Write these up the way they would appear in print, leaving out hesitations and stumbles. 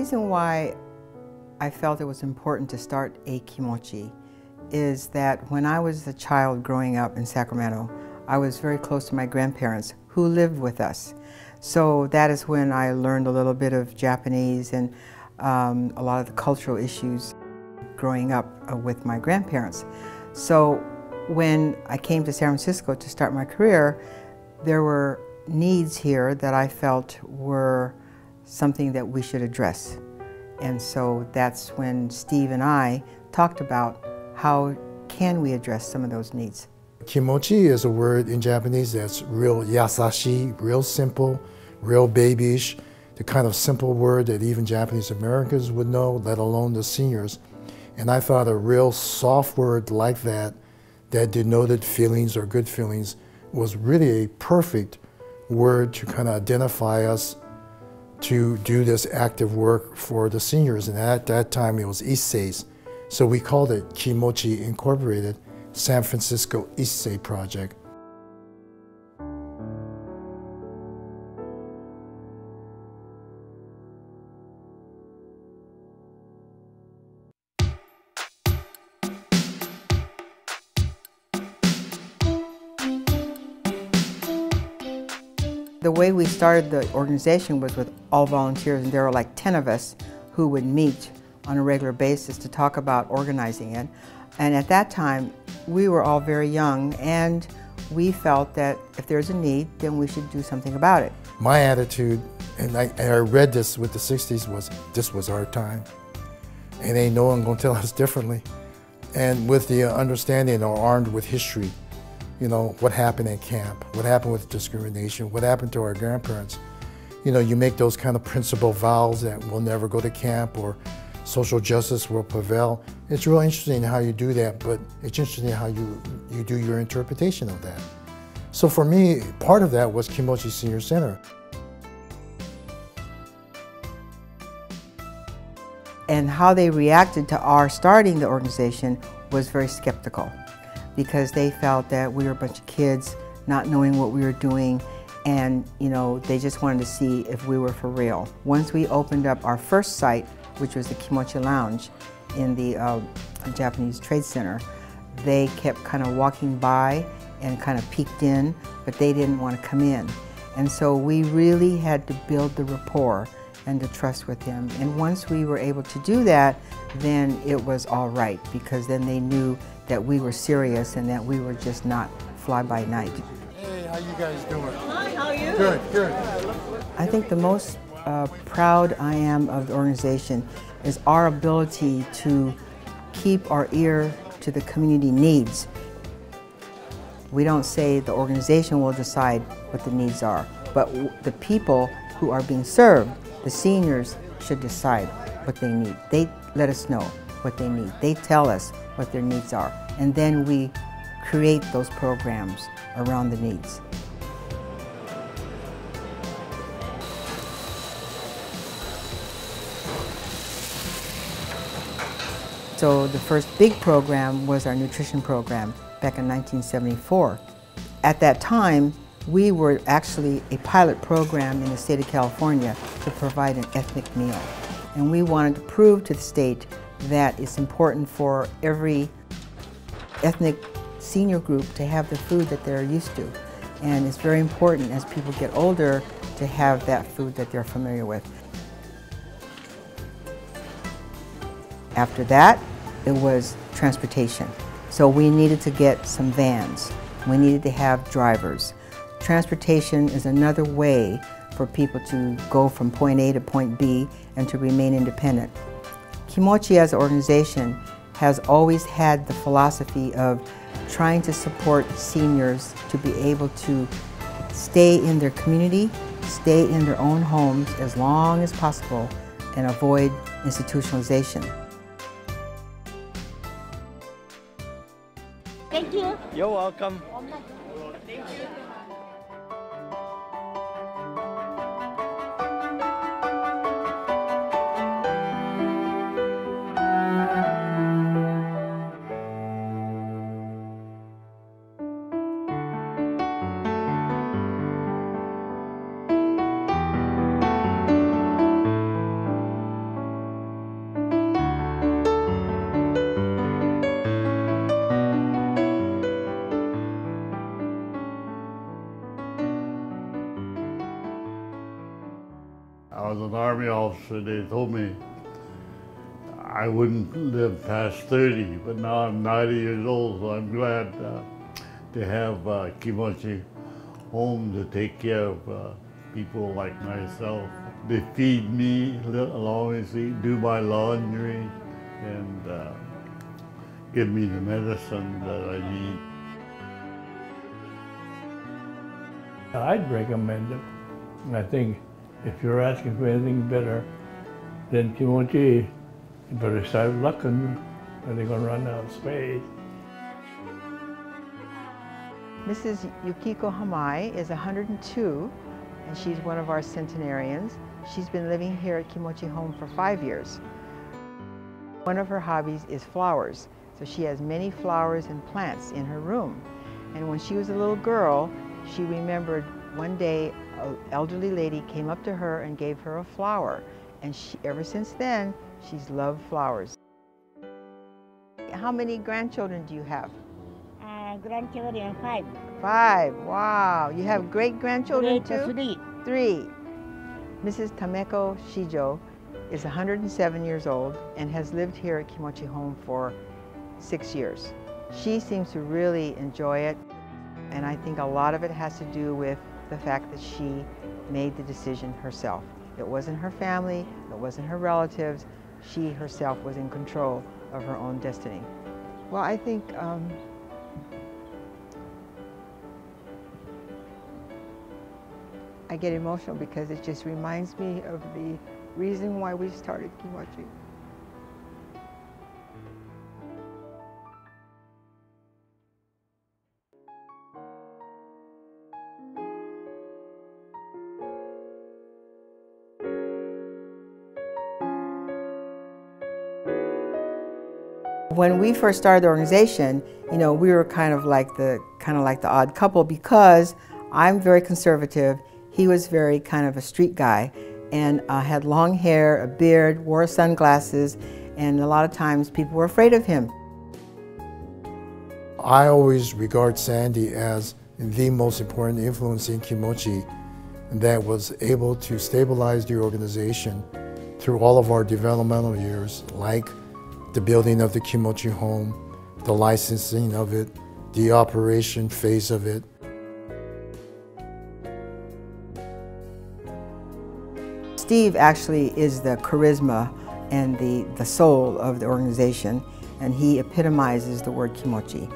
reason why I felt it was important to start a Kimochi is that when I was a child growing up in Sacramento, I was very close to my grandparents who lived with us. So that is when I learned a little bit of Japanese and a lot of the cultural issues growing up with my grandparents. So when I came to San Francisco to start my career, there were needs here that I felt were something that we should address. And so that's when Steve and I talked about how can we address some of those needs. Kimochi is a word in Japanese that's real yasashi, real simple, real babyish, the kind of simple word that even Japanese Americans would know, let alone the seniors. And I thought a real soft word like that, that denoted feelings or good feelings, was really a perfect word to kind of identify us to do this active work for the seniors. And at that time it was Issei's. So we called it Kimochi Incorporated San Francisco Issei Project. The way we started the organization was with all volunteers, and there were like 10 of us who would meet on a regular basis to talk about organizing it. And at that time, we were all very young, and we felt that if there's a need, then we should do something about it. My attitude, and I read this with the 60s, was this was our time. And ain't no one gonna tell us differently. And with the understanding or armed with history, you know, what happened at camp, what happened with discrimination, what happened to our grandparents. You know, you make those kind of principal vows that we'll never go to camp or social justice will prevail. It's real interesting how you do that, but it's interesting how you do your interpretation of that. So for me, part of that was Kimochi Senior Center. And how they reacted to our starting the organization was very skeptical, because they felt that we were a bunch of kids not knowing what we were doing, and you know, they just wanted to see if we were for real. Once we opened up our first site, which was the Kimochi Lounge in the Japanese Trade Center, they kept kind of walking by and kind of peeked in, but they didn't want to come in. And so we really had to build the rapport and the trust with them. And once we were able to do that, then it was all right, because then they knew that we were serious and that we were just not fly-by-night. Hey, how you guys doing? Hi, how are you? Good, good. I think the most proud I am of the organization is our ability to keep our ear to the community needs. We don't say the organization will decide what the needs are, but the people who are being served, the seniors, should decide what they need. They let us know what they need. They tell us what their needs are, and then we create those programs around the needs. So the first big program was our nutrition program back in 1974. At that time, we were actually a pilot program in the state of California to provide an ethnic meal. And we wanted to prove to the state that it's important for every ethnic senior group to have the food that they're used to. And it's very important as people get older to have that food that they're familiar with. After that, it was transportation. So we needed to get some vans. We needed to have drivers. Transportation is another way for people to go from point A to point B and to remain independent. Kimochi as an organization has always had the philosophy of trying to support seniors to be able to stay in their community, stay in their own homes as long as possible, and avoid institutionalization. Thank you. You're welcome. Thank you. Army officer, they told me I wouldn't live past 30, but now I'm 90 years old, so I'm glad to have Kimochi home to take care of people like myself. They feed me, allow me to do my laundry, and give me the medicine that I need. I'd recommend it. And I think if you're asking for anything better than Kimochi, you better start looking, or they're going to run out of space. Mrs. Yukiko Hamai is 102, and she's one of our centenarians. She's been living here at Kimochi Home for 5 years. One of her hobbies is flowers, so she has many flowers and plants in her room. And when she was a little girl, she remembered one day an elderly lady came up to her and gave her a flower. And ever since then, she's loved flowers. How many grandchildren do you have? Grandchildren 5. 5. Wow. You have great-grandchildren too? 3. 3. Mrs. Tameko Shijo is 107 years old and has lived here at Kimochi Home for 6 years. She seems to really enjoy it, and I think a lot of it has to do with the fact that she made the decision herself. It wasn't her family, it wasn't her relatives. She herself was in control of her own destiny. Well, I think I get emotional because it just reminds me of the reason why we started Kimochi. When we first started the organization, you know, we were kind of like the odd couple because I'm very conservative. He was very kind of a street guy and had long hair, a beard, wore sunglasses, and a lot of times people were afraid of him. I always regard Sandy as the most important influence in Kimochi that was able to stabilize the organization through all of our developmental years, like the building of the Kimochi Home, the licensing of it, the operation phase of it. Steve actually is the charisma and the soul of the organization, and he epitomizes the word Kimochi.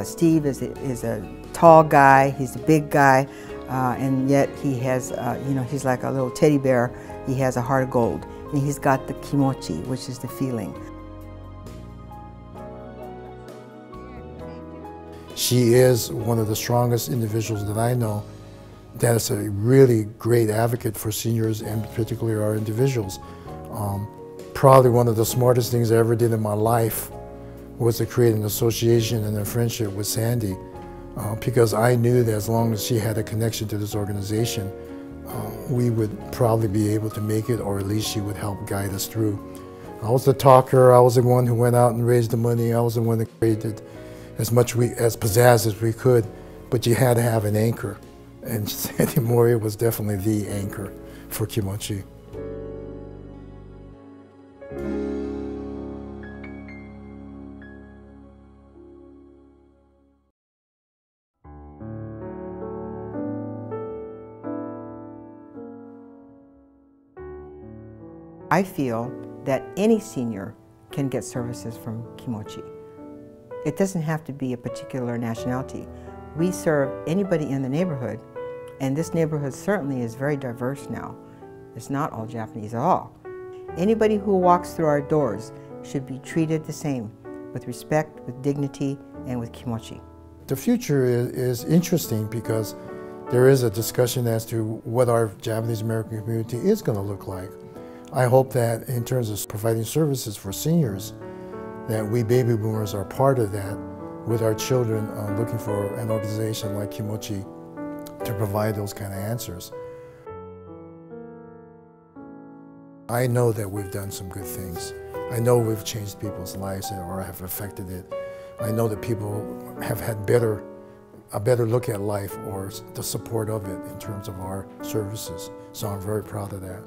Steve is a tall guy, he's a big guy, and yet he has, you know, he's like a little teddy bear. He has a heart of gold, and he's got the Kimochi, which is the feeling. She is one of the strongest individuals that I know that is a really great advocate for seniors and particularly our individuals. Probably one of the smartest things I ever did in my life was to create an association and a friendship with Sandy because I knew that as long as she had a connection to this organization, we would probably be able to make it, or at least she would help guide us through. I was the talker, I was the one who went out and raised the money, I was the one that created as much as pizzazz as we could, but you had to have an anchor. And Sandy Moria was definitely the anchor for Kimochi. I feel that any senior can get services from Kimochi. It doesn't have to be a particular nationality. We serve anybody in the neighborhood, and this neighborhood certainly is very diverse now. It's not all Japanese at all. Anybody who walks through our doors should be treated the same, with respect, with dignity, and with Kimochi. The future is interesting because there is a discussion as to what our Japanese American community is going to look like. I hope that in terms of providing services for seniors, that we baby boomers are part of that with our children looking for an organization like Kimochi to provide those kind of answers. I know that we've done some good things. I know we've changed people's lives or have affected it. I know that people have had a better look at life or the support of it in terms of our services. So I'm very proud of that.